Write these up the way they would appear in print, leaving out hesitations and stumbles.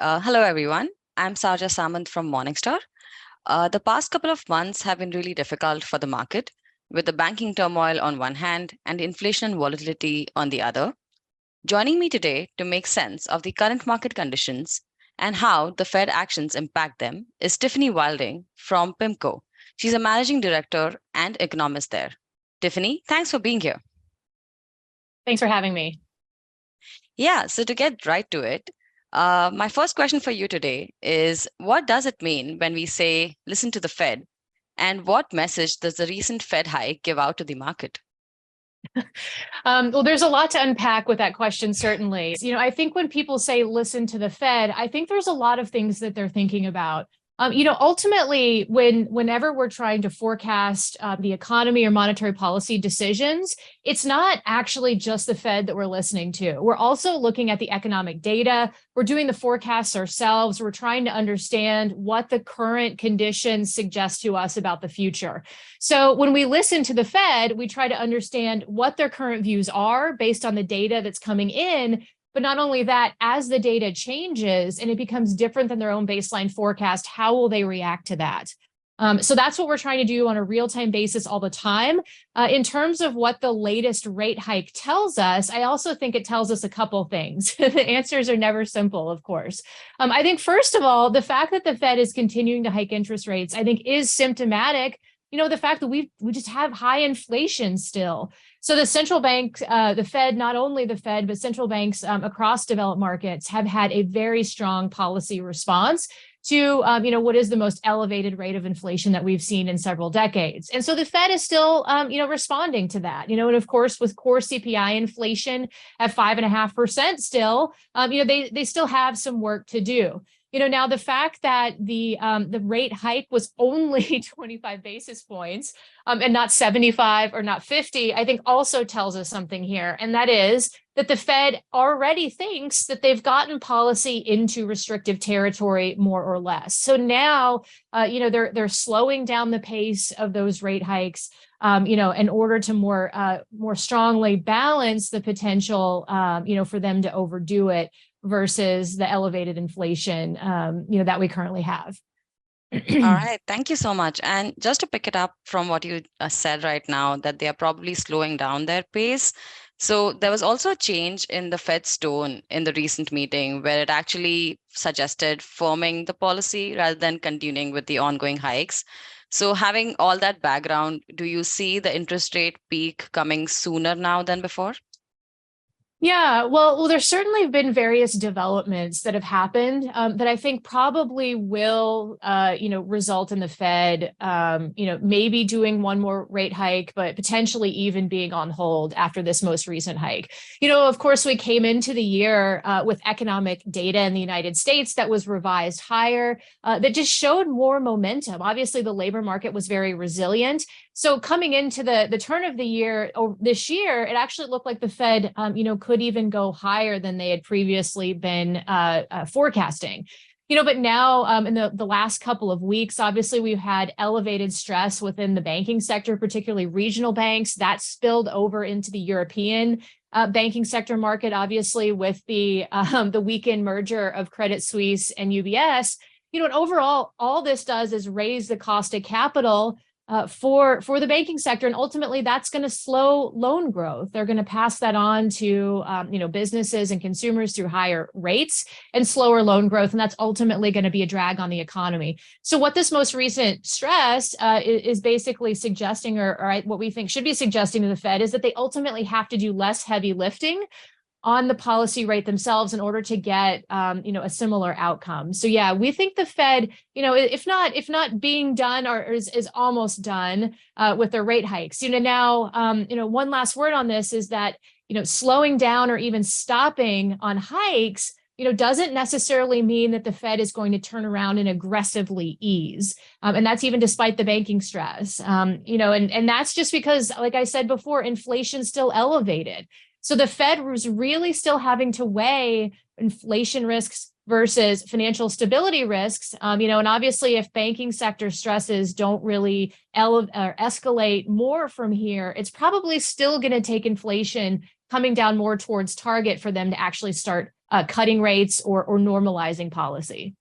Hello, everyone. I'm Sarja Samant from Morningstar. The past couple of months have been really difficult for the market, with the banking turmoil on one hand and inflation and volatility on the other. Joining me today to make sense of the current market conditions and how the Fed actions impact them is Tiffany Wilding from Pimco. She's a managing director and economist there. Tiffany, thanks for being here. Thanks for having me. Yeah, so to get right to it, my first question for you today is what does it mean when we say listen to the Fed? And what message does the recent Fed hike give out to the market? Well, there's a lot to unpack with that question, certainly. I think when people say listen to the Fed, I think there's a lot of things that they're thinking about. Ultimately, whenever we're trying to forecast the economy or monetary policy decisions, it's not actually just the Fed that we're listening to. We're also looking at the economic data. We're doing the forecasts ourselves. We're trying to understand what the current conditions suggest to us about the future. So when we listen to the Fed, we try to understand what their current views are based on the data that's coming in. But not only that, as the data changes and it becomes different than their own baseline forecast, how will they react to that? So that's what we're trying to do on a real-time basis all the time. In terms of what the latest rate hike tells us, I also think it tells us a couple things. The answers are never simple, of course. I think, first of all, the fact that the Fed is continuing to hike interest rates, I think, is symptomatic. The fact that we just have high inflation still. So the central bank, the Fed, not only the Fed, but central banks across developed markets have had a very strong policy response to, what is the most elevated rate of inflation that we've seen in several decades. And so the Fed is still, responding to that, and of course, with core CPI inflation at 5.5% still, they still have some work to do. Now the fact that the rate hike was only 25 basis points and not 75 or not 50, I think also tells us something here. And that is that the Fed already thinks that they've gotten policy into restrictive territory more or less. So now, they're slowing down the pace of those rate hikes, in order to more strongly balance the potential, for them to overdo it versus the elevated inflation, that we currently have. All right. Thank you so much. And just to pick it up from what you said right now, that they are probably slowing down their pace. So there was also a change in the Fed's tone in the recent meeting where it actually suggested firming the policy rather than continuing with the ongoing hikes. So having all that background, do you see the interest rate peak coming sooner now than before? Yeah, well, there's certainly been various developments that have happened that I think probably will, result in the Fed, maybe doing one more rate hike, but potentially even being on hold after this most recent hike. Of course, we came into the year with economic data in the United States that was revised higher, that just showed more momentum. Obviously, the labor market was very resilient. So coming into the turn of the year or this year, it actually looked like the Fed, could even go higher than they had previously been forecasting. But now in the last couple of weeks, obviously, we've had elevated stress within the banking sector, particularly regional banks. That spilled over into the European banking sector market, obviously, with the weekend merger of Credit Suisse and UBS. And overall, all this does is raise the cost of capital for the banking sector, and ultimately that's going to slow loan growth. They're going to pass that on to businesses and consumers through higher rates and slower loan growth, and that's ultimately going to be a drag on the economy. So what this most recent stress is basically suggesting, or what we think should be suggesting to the Fed, is that they ultimately have to do less heavy lifting on the policy rate themselves in order to get, a similar outcome. So yeah, we think the Fed, if not being done or is almost done with their rate hikes. Now, one last word on this is that, slowing down or even stopping on hikes, doesn't necessarily mean that the Fed is going to turn around and aggressively ease. And that's even despite the banking stress, and that's just because, like I said before, inflation's still elevated. So the Fed was really still having to weigh inflation risks versus financial stability risks, and obviously if banking sector stresses don't really escalate more from here, it's probably still going to take inflation coming down more towards target for them to actually start cutting rates or normalizing policy.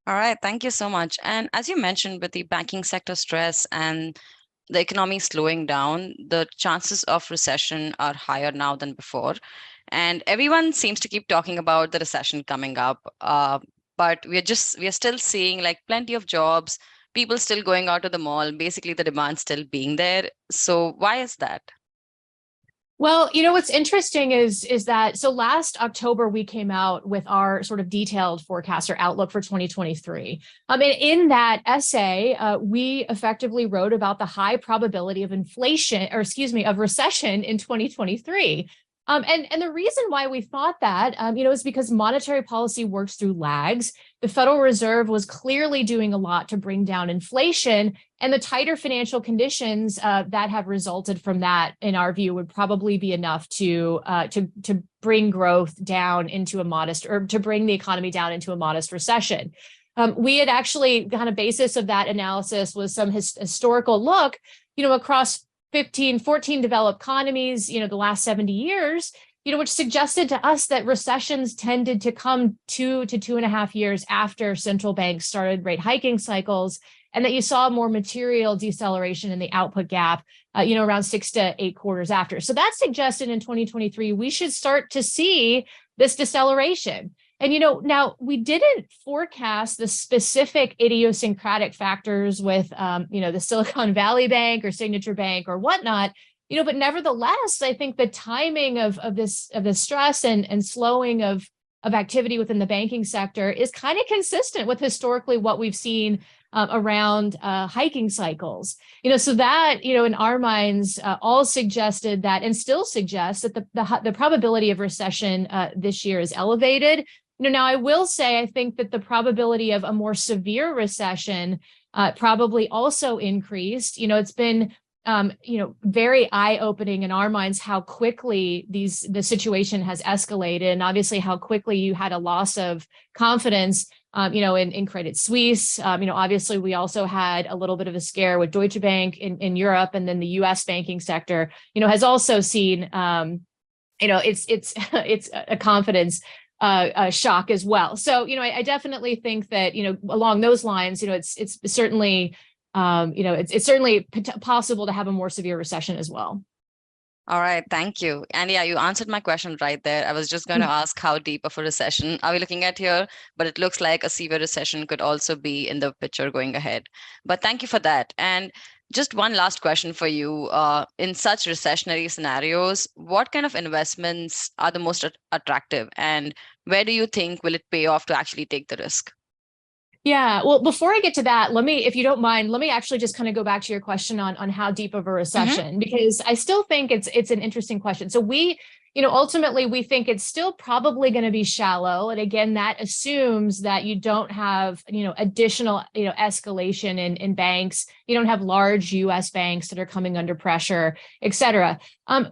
All right, thank you so much. And as you mentioned, with the banking sector stress and the economy slowing down, the chances of recession are higher now than before. And everyone seems to keep talking about the recession coming up. But we are still seeing like plenty of jobs, people still going out to the mall, basically the demand still being there. So why is that? Well, what's interesting is that so last October we came out with our sort of detailed forecast or outlook for 2023. And in that essay, we effectively wrote about the high probability of inflation, or excuse me, of recession in 2023. And the reason why we thought that, is because monetary policy works through lags. The Federal Reserve was clearly doing a lot to bring down inflation, and the tighter financial conditions that have resulted from that, in our view, would probably be enough to bring growth down into a modest, or to bring the economy down into a modest recession. We had actually kind of basis of that analysis was some historical look, across 14 developed economies, the last 70 years, which suggested to us that recessions tended to come 2 to 2.5 years after central banks started rate hiking cycles, and that you saw a more material deceleration in the output gap, around 6 to 8 quarters after. So that suggested in 2023, we should start to see this deceleration. And, now we didn't forecast the specific idiosyncratic factors with, the Silicon Valley Bank or Signature Bank or whatnot, but nevertheless, I think the timing of this stress and slowing of activity within the banking sector is kind of consistent with historically what we've seen around hiking cycles. So that, in our minds, all suggested that, and still suggests that the probability of recession this year is elevated. Now I will say, I think that the probability of a more severe recession probably also increased. It's been, very eye-opening in our minds how quickly the situation has escalated, and obviously how quickly you had a loss of confidence, in Credit Suisse. Obviously we also had a little bit of a scare with Deutsche Bank in Europe, and then the U.S. banking sector, has also seen, it's a confidence shock as well. So, I definitely think that, along those lines, it's certainly, it's certainly possible to have a more severe recession as well. All right, thank you. And yeah, you answered my question right there. I was just going to ask how deep of a recession are we looking at here, but it looks like a severe recession could also be in the picture going ahead. But thank you for that. And just one last question for you. In such recessionary scenarios, what kind of investments are the most attractive, and where do you think will it pay off to actually take the risk? Yeah, well, before I get to that, if you don't mind, let me actually just kind of go back to your question on how deep of a recession, because I still think it's an interesting question. So we, ultimately we think it's still probably going to be shallow. And again, that assumes that you don't have, additional, escalation in banks. You don't have large US banks that are coming under pressure, et cetera.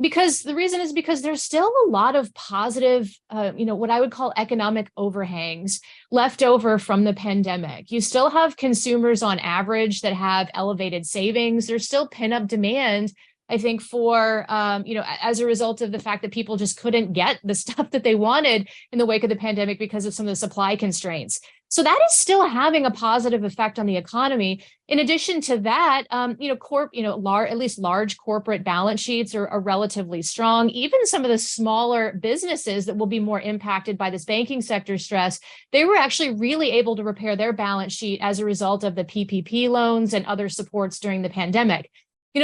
Because the reason is because there's still a lot of positive, what I would call economic overhangs left over from the pandemic. You still have consumers on average that have elevated savings. There's still pent-up demand, I think, for, as a result of the fact that people just couldn't get the stuff that they wanted in the wake of the pandemic because of some of the supply constraints. So that is still having a positive effect on the economy. In addition to that, at least large corporate balance sheets are relatively strong. Even some of the smaller businesses that will be more impacted by this banking sector stress, they were actually really able to repair their balance sheet as a result of the PPP loans and other supports during the pandemic.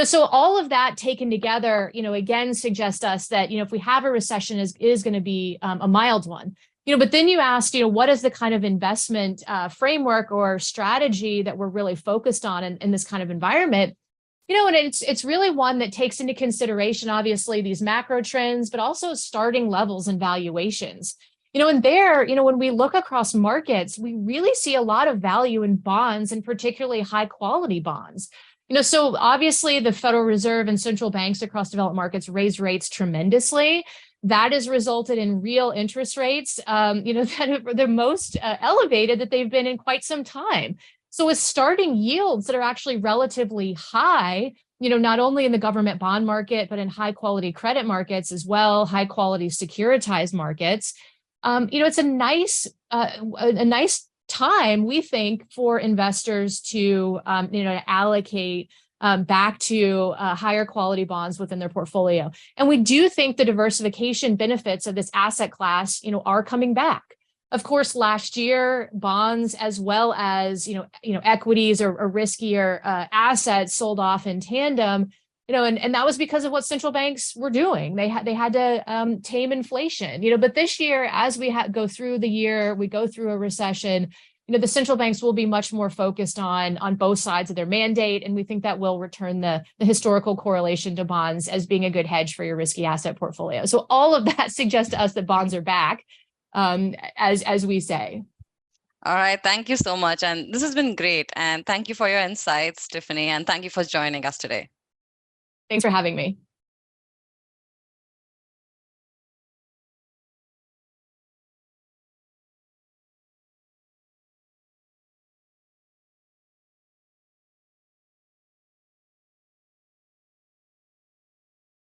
So all of that taken together, again, suggests us that, if we have a recession, is going to be a mild one. But then you asked, what is the kind of investment framework or strategy that we're really focused on in this kind of environment? And it's really one that takes into consideration, obviously, these macro trends, but also starting levels and valuations. And there, when we look across markets, we really see a lot of value in bonds, and particularly high quality bonds. So obviously the Federal Reserve and central banks across developed markets raised rates tremendously. That has resulted in real interest rates, that are the most elevated that they've been in quite some time. So with starting yields that are actually relatively high, not only in the government bond market, but in high quality credit markets as well, high quality securitized markets, It's a nice time, we think, for investors to allocate back to higher quality bonds within their portfolio. And we do think the diversification benefits of this asset class, are coming back. Of course, last year, bonds as well as equities or riskier assets sold off in tandem. And that was because of what central banks were doing. They had to tame inflation. But this year, as we go through the year, we go through a recession. The central banks will be much more focused on both sides of their mandate, and we think that will return the historical correlation to bonds as being a good hedge for your risky asset portfolio. So all of that suggests to us that bonds are back, as we say. All right, thank you so much, and this has been great. And thank you for your insights, Tiffany, and thank you for joining us today. Thanks for having me.